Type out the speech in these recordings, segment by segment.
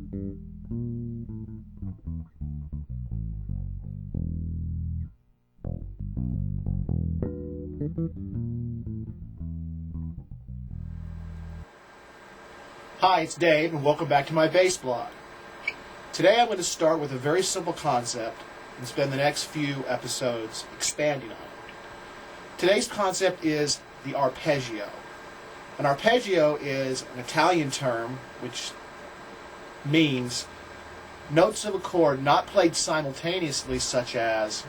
Hi, it's Dave, and welcome back to my bass blog. Today I'm going to start with a very simple concept and spend the next few episodes expanding on it. Today's concept is the arpeggio. An arpeggio is an Italian term which means notes of a chord not played simultaneously, such as,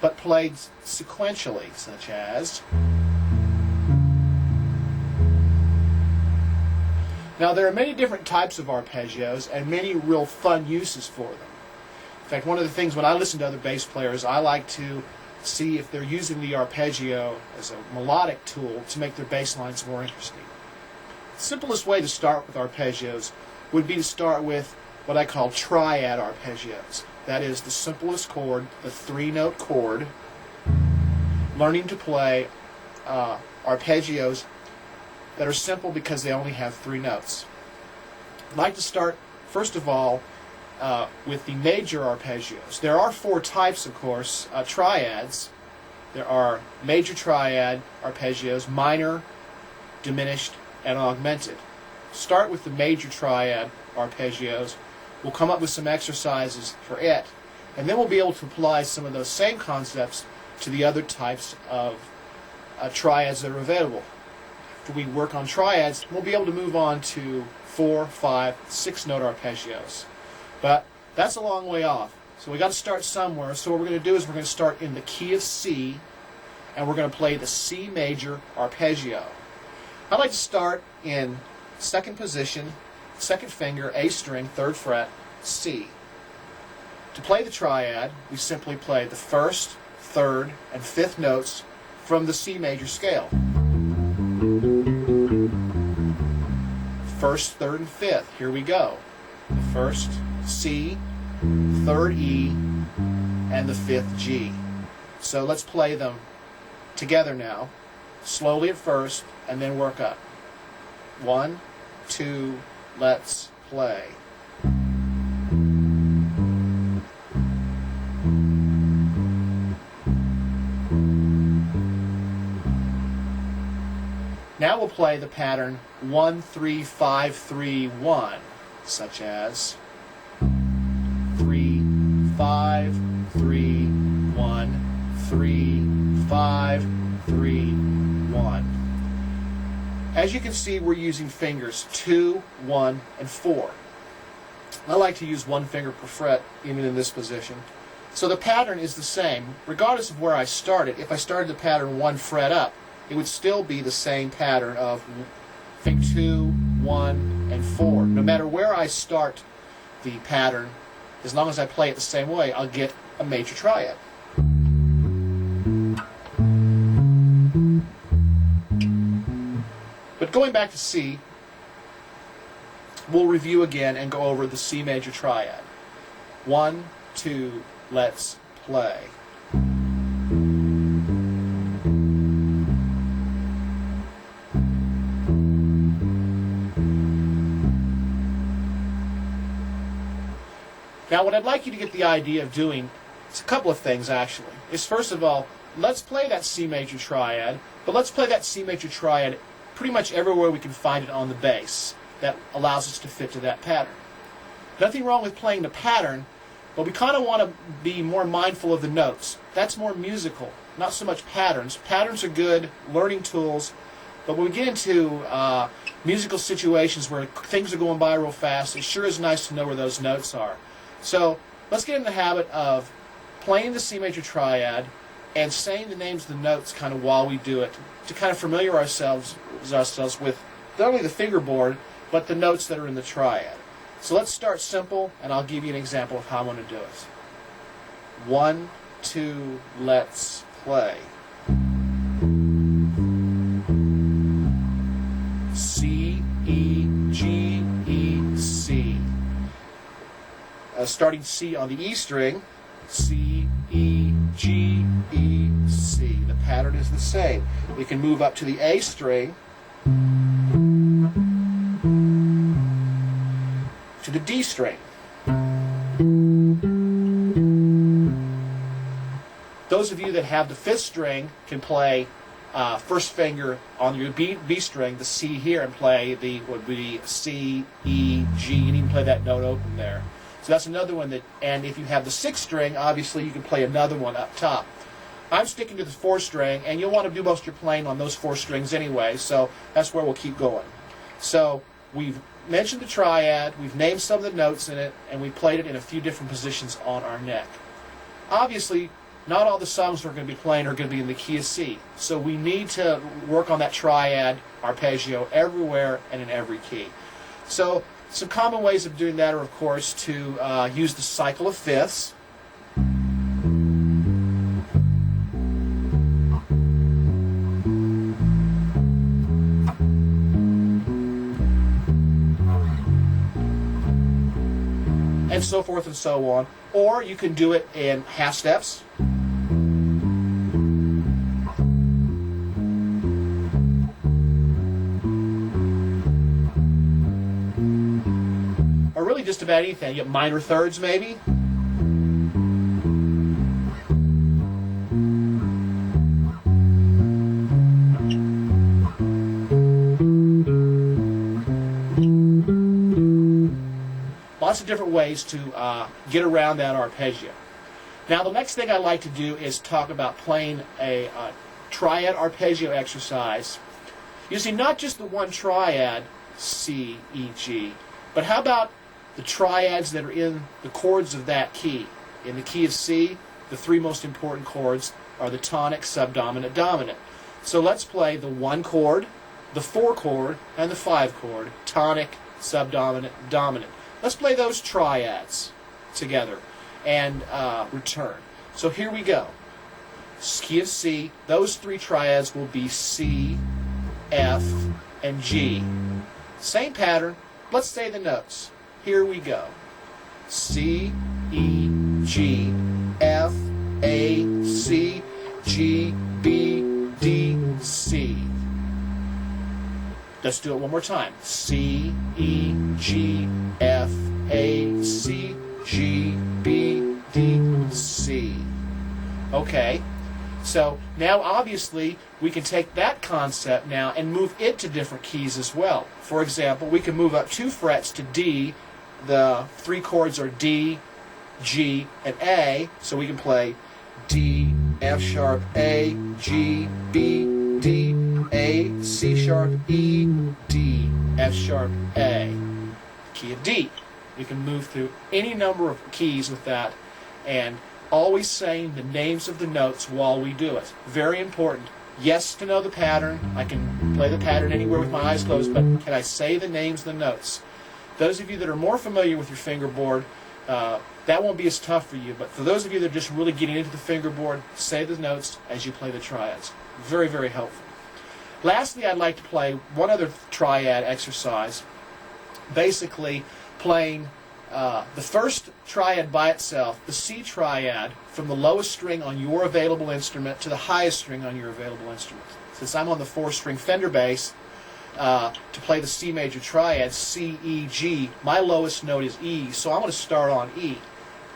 but played sequentially, such as. Now, there are many different types of arpeggios and many real fun uses for them. In fact, one of the things when I listen to other bass players, I like to see if they're using the arpeggio as a melodic tool to make their bass lines more interesting. The simplest way to start with arpeggios would be to start with what I call triad arpeggios. That is the simplest chord, the three-note chord, learning to play arpeggios that are simple because they only have three notes. I'd like to start, first of all, with the major arpeggios. There are four types, of course, triads. There are major triad arpeggios, minor, diminished, and augmented. Start with the major triad arpeggios. We'll come up with some exercises for it, and then we'll be able to apply some of those same concepts to the other types of triads that are available. After we work on triads, we'll be able to move on to 4, 5, 6-note arpeggios. But that's a long way off. So we got to start somewhere. So what we're going to do is we're going to start in the key of C, and we're going to play the C major arpeggio. I'd like to start in second position, second finger, A string, 3rd fret, C. To play the triad, we simply play the 1st, 3rd, and 5th notes from the C major scale. 1st, 3rd, and 5th. Here we go. The 1st C, 3rd E, and the 5th G. So let's play them together now, slowly at first, and then work up. 1, 2, let's play. Now we'll play the pattern 1, 3, 5, 3, 1, such as 3, 5, 3, 1, 3, 5, 3, 1. As you can see, we're using fingers 2, 1, and 4. I like to use one finger per fret, even in this position. So the pattern is the same, regardless of where I started. If I started the pattern 1 fret up, it would still be the same pattern of 2, 1, and 4. No matter where I start the pattern, as long as I play it the same way, I'll get a major triad. But going back to C, we'll review again and go over the C major triad. 1, 2, let's play. Now, what I'd like you to get the idea of doing is a couple of things, actually. Is first of all, let's play that C major triad, but let's play that C major triad pretty much everywhere we can find it on the bass. That allows us to fit to that pattern. Nothing wrong with playing the pattern, but we kind of want to be more mindful of the notes. That's more musical, not so much patterns. Patterns are good learning tools, but when we get into musical situations where things are going by real fast, it sure is nice to know where those notes are. So let's get in the habit of playing the C major triad and saying the names of the notes kind of while we do it to kind of familiarize ourselves with not only the fingerboard, but the notes that are in the triad. So let's start simple, and I'll give you an example of how I'm going to do it. 1, 2, let's play. C, E, G, E, C. Starting C on the E string, C, E, G, E, C. The pattern is the same. We can move up to the A string, to the D string. Those of you that have the 5th string can play first finger on your B string, the C here, and play the would be C, E, G. You can even play that note open there. So that's another one that, and if you have the 6th string, obviously you can play another one up top. I'm sticking to the 4th string, and you'll want to do most of your playing on those 4 strings anyway, so that's where we'll keep going. So we've mentioned the triad, we've named some of the notes in it, and we played it in a few different positions on our neck. Obviously, not all the songs we're going to be playing are going to be in the key of C, so we need to work on that triad arpeggio everywhere and in every key. So some common ways of doing that are, of course, to use the cycle of fifths. And so forth and so on. Or you can do it in half steps. Or really just about anything. You have minor thirds maybe. Lots of different ways to get around that arpeggio. Now the next thing I like to do is talk about playing a triad arpeggio exercise using not just the one triad, C, E, G, but how about the triads that are in the chords of that key. In the key of C, the 3 most important chords are the tonic, subdominant, dominant. So let's play the 1 chord, the 4 chord, and the 5 chord, tonic, subdominant, dominant. Let's play those triads together and return. So here we go. Key of C, those 3 triads will be C, F, and G. Same pattern. Let's say the notes. Here we go. C, E, G, F, A, C, G, B, D, C. Let's do it one more time. C, E, G, F, A, C, G, B, D, C. Okay, so now obviously we can take that concept now and move it to different keys as well. For example, we can move up 2 frets to D. The 3 chords are D, G, and A, so we can play D, F sharp, A, G, B, D, A, C sharp, E, D, F sharp, A. Key of D. We can move through any number of keys with that, and always saying the names of the notes while we do it. Very important. Yes, to know the pattern. I can play the pattern anywhere with my eyes closed, but can I say the names of the notes? Those of you that are more familiar with your fingerboard, that won't be as tough for you, but for those of you that are just really getting into the fingerboard, say the notes as you play the triads. Very, very helpful. Lastly, I'd like to play one other triad exercise, basically playing the first triad by itself, the C triad, from the lowest string on your available instrument to the highest string on your available instrument. Since I'm on the 4-string Fender bass, to play the C major triad, C, E, G, my lowest note is E, so I'm going to start on E.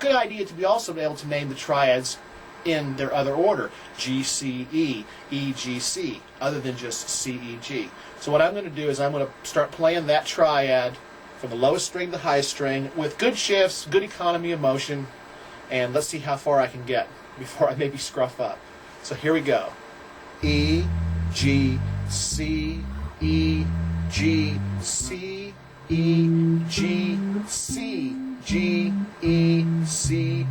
Good idea to be also able to name the triads in their other order, G, C, E, E, G, C, other than just C, E, G. So what I'm going to do is I'm going to start playing that triad from the lowest string to the highest string with good shifts, good economy of motion, and let's see how far I can get before I maybe scruff up. So here we go. E, G, C, E, G, C, E, G, C, G, E, C,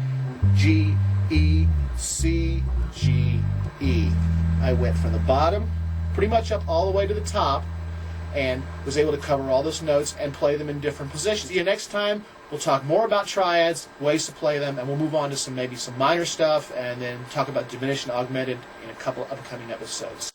G, E, C, G, E. I went from the bottom pretty much up all the way to the top and was able to cover all those notes and play them in different positions. See you next time. We'll talk more about triads, ways to play them, and we'll move on to maybe some minor stuff, and then talk about diminished and augmented in a couple upcoming episodes.